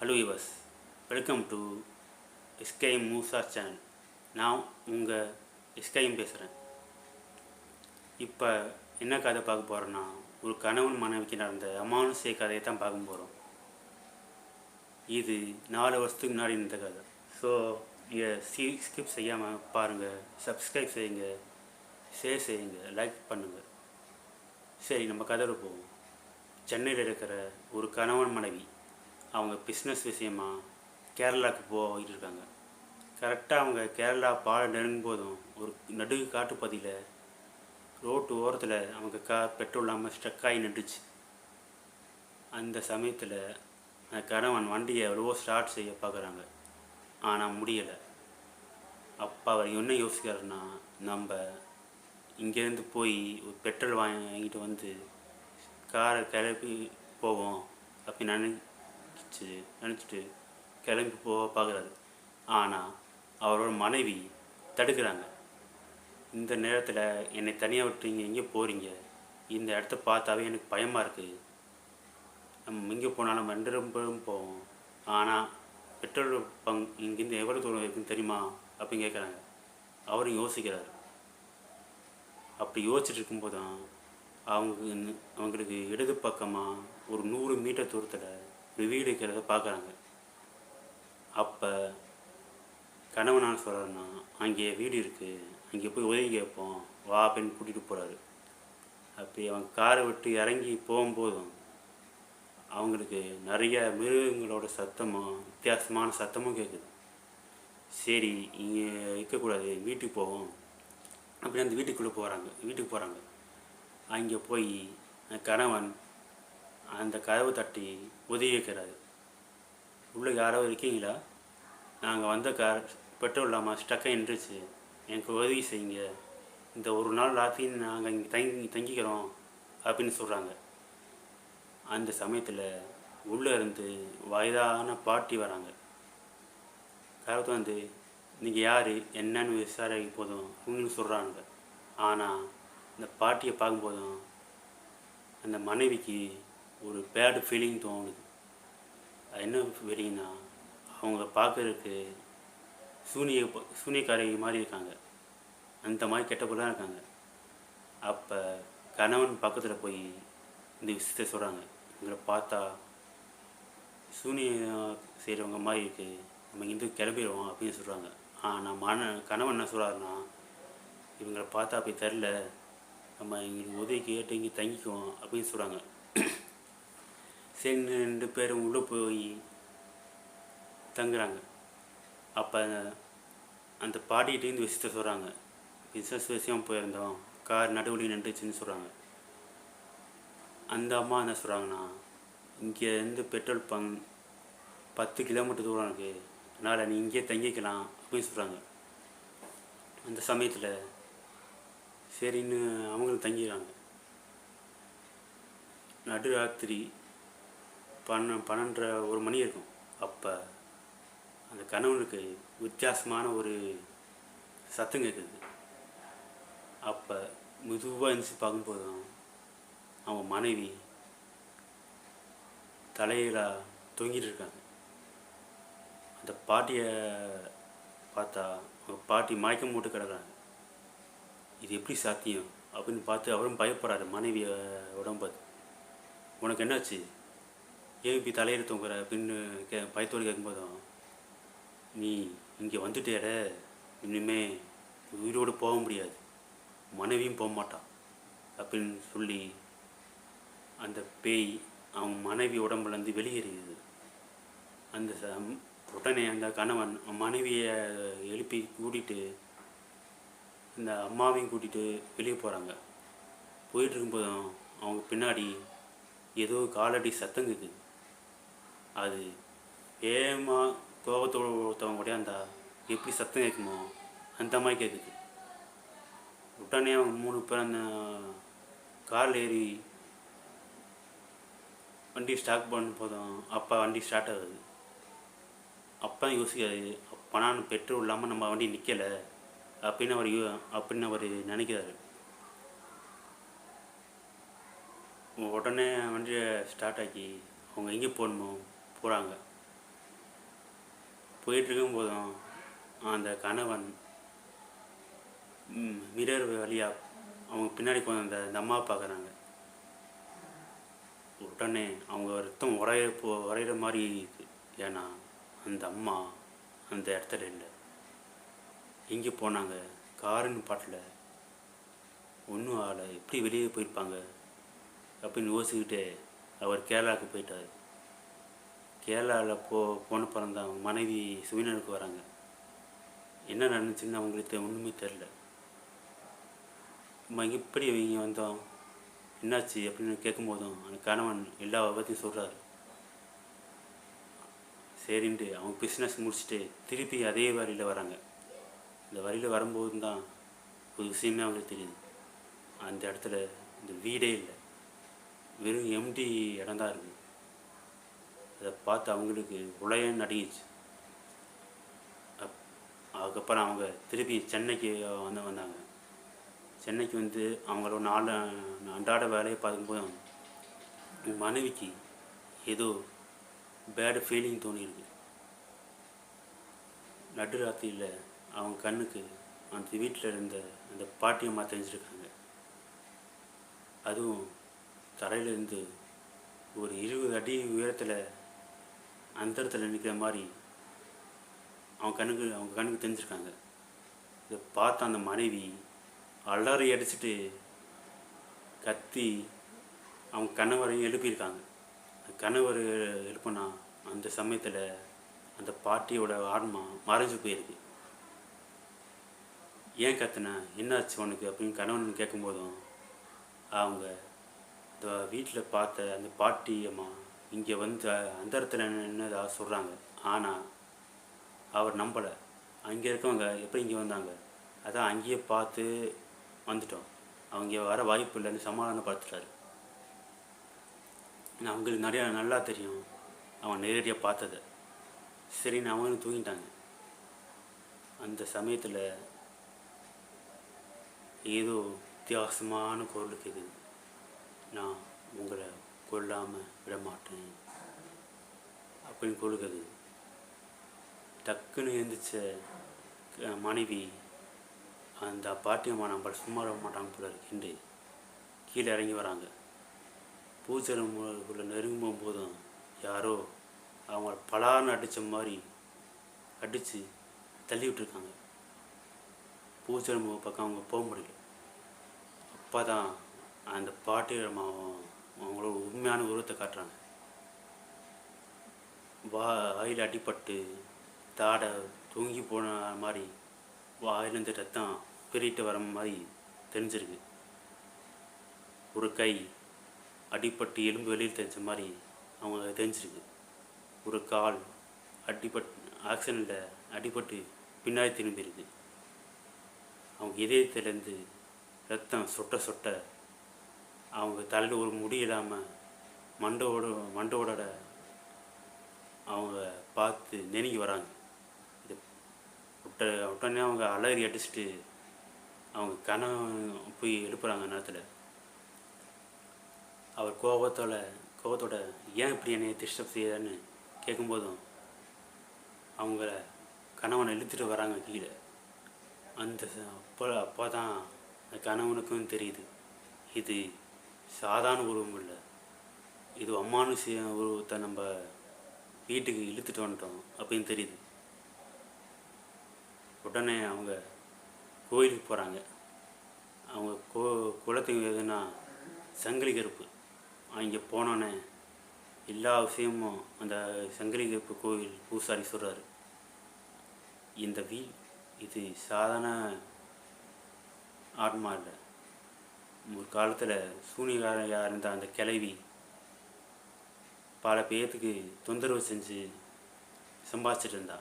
Hello viewers, welcome to SKM Moosa channel. நான் உங்கள் SKM பேசுகிறேன். இப்போ என்ன கதை பார்க்க போகிறோன்னா, ஒரு கணவன் மனைவிக்கு நடந்த அமானுஷ்ய கதையை தான் பார்க்க போகிறோம். இது 4 வருஷத்துக்கு முன்னாடி இருந்த கதை. ஸோ இதை ஸ்கிப் செய்யாமல் பாருங்கள், சப்ஸ்கிரைப் செய்யுங்க, ஷேர் செய்யுங்க, லைக் பண்ணுங்கள். சரி, நம்ம கதையில் போவோம். சென்னையில் இருக்கிற ஒரு கணவன் மனைவி அவங்க பிஸ்னஸ் விஷயமாக கேரளாவுக்கு போயிட்டு இருக்காங்க. கரெக்டாக அவங்க கேரளா பாலம் நெருங்கும் போதும் ஒரு நடு காட்டுப்பகுதியில் ரோட்டு ஓரத்தில் அவங்க கார் பெட்ரோல் இல்லாமல் ஸ்ட்ரக் ஆகி நின்றுச்சு. அந்த சமயத்தில் அந்த கணவன் வண்டியை எவ்வளவோ ஸ்டார்ட் செய்ய பார்க்குறாங்க, ஆனால் முடியலை. அப்போ அவர் என்ன யோசிக்கிறாருன்னா, நம்ம இங்கேருந்து போய் ஒரு பெட்ரோல் வாங்கிட்டு வந்து காரை கிளப்பி போவோம் அப்படின்னு நினச்சிட்டு கிளம்பி போக பார்க்குறாரு. ஆனால் அவரோட மனைவி தடுக்கிறாங்க. இந்த நேரத்தில் என்னை தனியாக விட்டுறீங்க, எங்கே போகிறீங்க? இந்த இடத்த பார்த்தாவே எனக்கு பயமாக இருக்குது. நம்ம எங்கே போனாலும் 2 பேரும் போவோம், ஆனால் பெட்ரோல் இங்கேருந்து எவ்வளோ தூரம் இருக்குன்னு தெரியுமா அப்படின்னு கேட்குறாங்க. அவரும் யோசிக்கிறார். அப்படி யோசிச்சுட்டு இருக்கும்போது தான் அவங்களுக்கு இடது பக்கமாக ஒரு 100 மீட்டர் தூரத்தில் ஒரு வீடு இருக்கிறத பார்க்குறாங்க. அப்போ கணவனான சொல்கிறாருன்னா, அங்கே வீடு இருக்குது, அங்கே போய் உதவி கேட்போம் வா அப்படின்னு கூட்டிகிட்டு போகிறாரு. அப்படி அவங்க காரை விட்டு இறங்கி போகும்போதும் அவங்களுக்கு நிறைய மிருகங்களோட சத்தமும் வித்தியாசமான சத்தமும் கேட்குது. சரி, இங்கே இருக்கக்கூடாது, வீட்டுக்கு போவோம் அப்படி அந்த வீட்டுக்கு போகிறாங்க. அங்கே போய் கணவன் அந்த கதவை தட்டி உதவி வைக்கிறாரு. உள்ளே யாரோ இருக்கீங்களா? நாங்கள் வந்த கார் பெட்ரோல் இல்லாமல் ஸ்டக்காக நின்றுச்சு, எனக்கு உதவி செய்யுங்க, இந்த ஒரு நாள் ராத்திரி நாங்கள் இங்கே தங்கிக்கிறோம் அப்படின்னு சொல்கிறாங்க. அந்த சமயத்தில் உள்ளே இருந்து வயதான பாட்டி வராங்க. கதவை வந்து நீங்கள் யார் என்னன்னு விசாரிக்க போதும் அப்படின்னு சொல்கிறாங்க. ஆனால் இந்த பாட்டியை பார்க்கும்போதும் அந்த மனைவிக்கு ஒரு பேட் ஃபீலிங் தோணுது. அது என்ன ஃபீலிங்னா, அவங்க பார்க்குறதுக்கு சூனியக்காரி மாதிரி இருக்காங்க, அந்த மாதிரி கெட்டப்பெல்லாம் இருக்காங்க. அப்போ கணவன் பக்கத்தில் போய் இந்த விஷயத்தை சொல்கிறாங்க. இவங்களை பார்த்தா சூனியம் செய்கிறவங்க மாதிரி இருக்குது, நம்ம இங்கேருந்து கிளம்பிடுவோம் அப்படின்னு சொல்கிறாங்க. ஆனால் கணவன் என்ன சொல்கிறாருன்னா, இவங்களை பார்த்தா அப்படி தெரில, நம்ம எங்களுக்கு உதவி கேட்டு இங்கே தங்கிக்குவோம் அப்படின்னு சொல்கிறாங்க. சரி, 2 பேரும் உள்ளே போய் தங்குறாங்க. அப்போ அந்த பாட்டிகிட்டேருந்து விஷயத்த சொல்கிறாங்க. பிஸ்னஸ் விஷயம் போயிருந்தோம், கார் நடுவழி நின்றுச்சுன்னு சொல்கிறாங்க. அந்த அம்மா என்ன சொல்கிறாங்கன்னா, இங்கேருந்து பெட்ரோல் பங்க் 10 கிலோமீட்டர் தூரம் இருக்குது, அதனால் நீ இங்கேயே தங்கிக்கலாம் அப்படின்னு சொல்கிறாங்க. அந்த சமயத்தில் சரின்னு அவங்களும் தங்கிடுறாங்க. நடுராத்திரி 12:30 மணி இருக்கும். அப்போ அந்த கணவனுக்கு வித்தியாசமான ஒரு சத்தம் கேட்குது. அப்போ மெதுவாக எழுந்துச்சு பார்க்கும்போதும் அவங்க மனைவி தலையில் தொங்கிட்டு இருக்காங்க. அந்த பாட்டியை பார்த்தா அவங்க பாட்டி மயக்கம் போட்டு கிடக்குறாங்க. இது எப்படி சாத்தியம் அப்படின்னு பார்த்து அவரும் பயப்படுறாரு. மனைவியை உடம்பு உனக்கு என்னாச்சு, ஏன் இப்படி தலையில் தொங்குற அப்படின்னு பயத்தோடு கேட்கும்போதும், நீ இங்கே வந்துட்டேட, இனிமேல் உயிரோடு போக முடியாது, மனைவியும் போக மாட்டான் அப்படின்னு சொல்லி அந்த பேய் அவன் மனைவி உடம்புலேருந்து வெளியேறியது. அந்த உடனே அந்த கணவன் மனைவியை எழுப்பி கூட்டிகிட்டு இந்த அம்மாவையும் கூட்டிகிட்டு வெளியே போகிறாங்க. போயிட்டு இருக்கும்போதும் அவங்க பின்னாடி ஏதோ காலடி சத்தம் கேட்குது. அது ஏமாக கோபத்தோடு ஒருத்தவங்க உடையாந்தா எப்படி சத்தம் கேட்குமோ அந்த மாதிரி கேட்குது. உடனே அவங்க 3 பேர் அந்த காரில் ஏறி வண்டி ஸ்டார்ட் பண்ணும் போதும் அப்போ வண்டி ஸ்டார்ட் ஆகுது. அப்போ யோசிக்காது, அப்போ நான் பெட்ரோல் இல்லாமல் நம்ம வண்டி நிற்கலை அப்படின்னு அவர் நினைக்கிறாரு. உடனே வண்டியை ஸ்டார்ட் ஆக்கி அவங்க எங்கே போகணுமோ போகிறாங்க. போயிட்டுருக்கும் போதும் அந்த கணவன் மிரர் வழியாக அவங்க பின்னாடி கொஞ்சம் அந்த அம்மா பார்க்குறாங்க. உடனே அவங்க ரத்தம் உரையிற மாதிரி இருக்குது. ஏன்னா அந்த அம்மா அந்த இடத்துல இல்லை. எங்கே போனாங்க? காருன்னு பாட்டில் ஒன்றும் ஆளை எப்படி வெளியே போயிருப்பாங்க அப்படின்னு யோசிக்கிட்டே அவர் கேரளாவுக்கு போயிட்டார். கேரளாவில் போன பிறந்தான் அவங்க மனைவி சுவினருக்கு வராங்க. என்ன நடந்துச்சுன்னு அவங்களுக்கு ஒன்றுமே தெரில. நம்ம எப்படி இவங்க வந்தோம், என்னாச்சு அப்படின்னு கேட்கும்போதும் அந்த கணவன் எல்லா விபத்தையும் சொல்கிறாரு. சரின்ட்டு அவங்க பிஸ்னஸ் முடிச்சுட்டு திருப்பி அதே வரியில் வராங்க. இந்த வரியில் வரும்போது தான் ஒரு விஷயமே அவங்களுக்கு தெரியுது. அந்த இடத்துல இந்த வீடே இல்லை, வெறும் எம்டி இடம் தான் இருக்குது. அதை பார்த்து அவங்களுக்கு உலகம் நடுங்கிச்சு. அதுக்கப்புறம் அவங்க திருப்பி சென்னைக்கு வந்தாங்க. சென்னைக்கு வந்து அவங்களோட அன்றாட வேலையை பார்க்கும்போது மனைவிக்கு ஏதோ பேட் ஃபீலிங் தோணியிருக்கு. நடுராத்திரியில் அவங்க கண்ணுக்கு அந்த வீட்டில் இருந்த அந்த பாட்டியம்மா தெரிஞ்சிருக்காங்க. அதுவும் தரையிலேருந்து ஒரு 20 அடி உயரத்தில் அந்தரத்தில் நிற்கிற மாதிரி அவங்க கண்ணுக்கு தெரிஞ்சிருக்காங்க. இதை பார்த்த அந்த மனைவி அலறி அடிச்சுட்டு கத்தி அவங்க கணவரையும் எழுப்பியிருக்காங்க. கணவர் எழுப்புனா அந்த சமயத்தில் அந்த பாட்டியோட ஆன்மா மறைஞ்சு போயிருக்கு. ஏன் கத்துன, என்னாச்சு உனக்கு அப்படின்னு கணவன் கேட்கும்போதும் அவங்க இந்த வீட்டில் பார்த்த அந்த பாட்டி அம்மா இங்கே வந்து அந்த இடத்துல என்னதாக சொல்கிறாங்க. ஆனால் அவர் நம்பலை. அங்கே இருக்கவங்க எப்படி இங்கே வந்தாங்க, அதான் அங்கேயே பார்த்து வந்துட்டோம், அவங்க வர வாய்ப்பு இல்லைன்னு சமாதானப்படுத்துட்டாரு. அவங்களுக்கு நிறையா நல்லா தெரியும் அவங்க நேரடியாக பார்த்ததை. சரின்னு அவங்களும் தூங்கிட்டாங்க. அந்த சமயத்தில் ஏதோ வித்தியாசமான குரல் கேட்குது. நான் உங்களை கொல்லாமல் விட மாட்டேன் அப்படின்னு குரல் கேட்குது. டக்குன்னு எழுந்திரிச்ச மனைவி அந்த பாட்டியம்மா நம்மளை சும்மா விட மாட்டாங்க போல இருக்குண்டு கீழே இறங்கி வராங்க. பூஜை ரூமுக்குள்ளே நெருங்கும் போதும் யாரோ அவங்கள பலான்னு அடித்த மாதிரி அடித்து தள்ளி விட்டுருக்காங்க. பூஜை ரூம் பக்கம் அவங்க போக முடியல. அப்போ தான் அந்த பாட்டியம்மாவும் அவங்களோட உண்மையான உருவத்தை காட்டுறாங்க. வாயில் அடிபட்டு தாடை தூங்கி போன மாதிரி வாயிலேருந்து ரத்தம் பிரிட்டு வர மாதிரி தெரிஞ்சிருக்கு. ஒரு கை அடிபட்டு எலும்பு வெளியில் தெரிஞ்ச மாதிரி அவங்க தெரிஞ்சிருக்கு. ஒரு கால் ஆக்சிடெண்ட்டில் அடிபட்டு பின்னாடி திரும்பியிருக்கு. அவங்க இதயத்திலேருந்து ரத்தம் சொட்ட சொட்ட அவங்க தலையில் ஒரு முடி இல்லாமல் மண்டோட அவங்க பார்த்து நெருங்கி வராங்க. இது உடனே அவங்க அலறி அடிச்சுட்டு அவங்க கனவு போய் எழுப்புறாங்க. நேரத்தில் அவர் கோபத்தோட ஏன் இப்படி என்னை டிஸ்டர்ப் செய்யறன்னு கேட்கும்போதும் அவங்கள கணவனை இழுத்துட்டு வராங்க கீழே. அந்த அப்போ தான் அந்த கணவனுக்கும் தெரியுது இது சாதாரண உருவம் இல்லை, இது அமானுஷ்ய உருவத்தை நம்ம வீட்டுக்கு இழுத்துட்டு வந்துட்டோம் அப்படின்னு தெரியுது. உடனே அவங்க கோயிலுக்கு போகிறாங்க. அவங்க குலத்துக்கு எதுனா சங்கிலி கருப்பு. அங்கே போனோன்னே எல்லா விஷயமும் அந்த சங்கிலி கருப்பு கோயில் பூசாரி சொல்கிறாரு. இது சாதாரண ஆத்மா இல்லை, ஒரு காலத்தில் சூனியக்காரையாக இருந்த அந்த கிழவி பல பேர்த்துக்கு தொந்தரவு செஞ்சு சம்பாதிச்சிட்டு இருந்தா.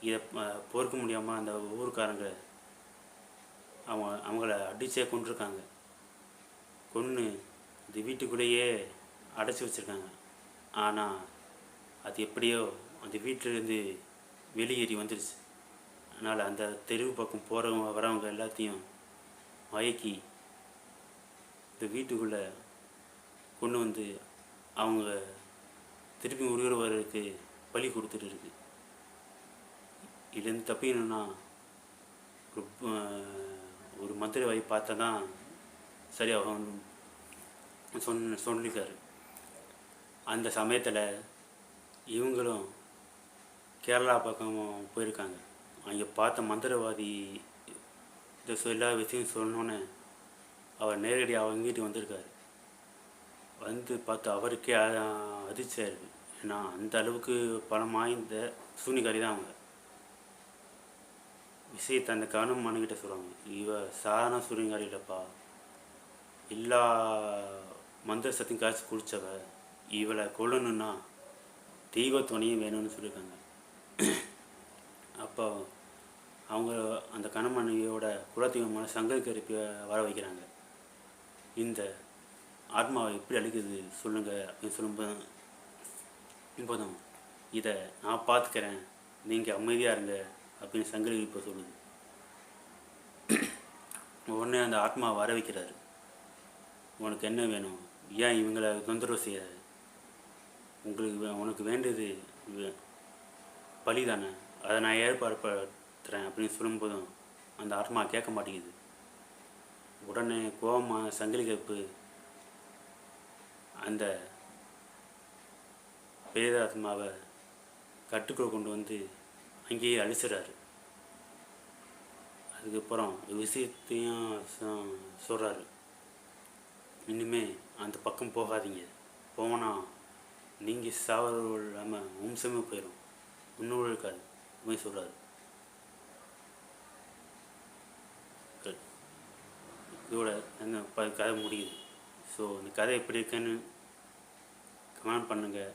இதை பொறுக்க முடியாமல் அந்த ஊருக்காரங்க அவங்கள அடிச்சே கொண்டிருக்காங்க. கொன்று இந்த வீட்டுக்குள்ளேயே அடைச்சி வச்சுருக்காங்க. ஆனால் அது எப்படியோ அந்த வீட்டிலேருந்து வெளியேறி வந்துடுச்சு. அதனால் அந்த தெருவு பக்கம் போகிறவங்க வரவங்க எல்லாத்தையும் மயக்கி இந்த வீட்டுக்குள்ளே கொண்டு வந்து அவங்க திருப்பி உயிர் வர்றதுக்கு பலி கொடுத்துட்டு இருக்கு. இதுலேருந்து தப்பிக்கணும்னா ஒரு மந்திர வழி பார்த்தா தான் சரியாகும் சொல்லியிருக்காரு. அந்த சமயத்தில் இவங்களும் கேரளா பக்கம் போயிருக்காங்க. அங்கே பார்த்த மந்திரவாதி எல்லா விஷயம் சொன்னோன்னே அவர் நேரடியாக அவங்க வீட்டுக்கு வந்திருக்காரு. வந்து பார்த்து அவருக்கே அதிர்ச்சியாக இருக்குது. ஏன்னா அந்த அளவுக்கு பணம் வாய்ந்த சூனிகாரி தான் அவங்க. விஷயத்தை அந்த கவனம் மனுக்கிட்ட சொல்கிறாங்க, இவ சாதாரண சூனிகாரி இல்லைப்பா, எல்லா மந்திர சத்தையும் காய்ச்சி குடித்தவ, இவளை கொல்லணுன்னா தெய்வ துணையும் வேணும்னு சொல்லியிருக்காங்க. அப்போ அவங்க அந்த கணமனைவியோட குலதெய்வமான சங்கரிக்கரிப்பை வர வைக்கிறாங்க. இந்த ஆத்மாவை எப்படி அழிக்குது சொல்லுங்கள் அப்படின்னு சொல்லும்போதும் இதை நான் பார்த்துக்கிறேன், நீங்கள் அமைதியாக இருங்க அப்படின்னு சங்கரி இப்போ சொல்லுது. உடனே அந்த ஆத்மா வர வைக்கிறாரு. உனக்கு என்ன வேணும், ஏன் இவங்களை தொந்தரவு செய்யாது, உனக்கு வேண்டியது பலி தானே, அதை நான் ஏற்பாடுறேன் அப்படின்னு சொல்லும்போதும் அந்த ஆத்மா கேட்க மாட்டேங்குது. உடனே கோபமாக சங்கிலி கருப்பு அந்த பேராத்மாவை கட்டுக்குள் கொண்டு வந்து அங்கேயே அழிச்சிடறாரு. அதுக்கப்புறம் விஷயத்தையும் சொல்கிறாரு, இனிமே அந்த பக்கம் போகாதீங்க, போனால் நீங்கள் சாவரம் இல்லாமல் வம்சமே போயிடும், இன்னும் இருக்காது அப்படின்னு சொல்கிறாரு. இதோட அந்த கதை முடியுது. ஸோ இந்த கதை எப்படி இருக்குன்னு கமெண்ட் பண்ணுங்கள்,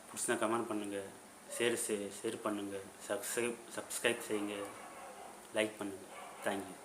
பிடிச்சினா கமெண்ட் பண்ணுங்கள், ஷேர் பண்ணுங்கள், சப்ஸ்கிரைப் செய்யுங்க, லைக் பண்ணுங்கள். தேங்க்யூ.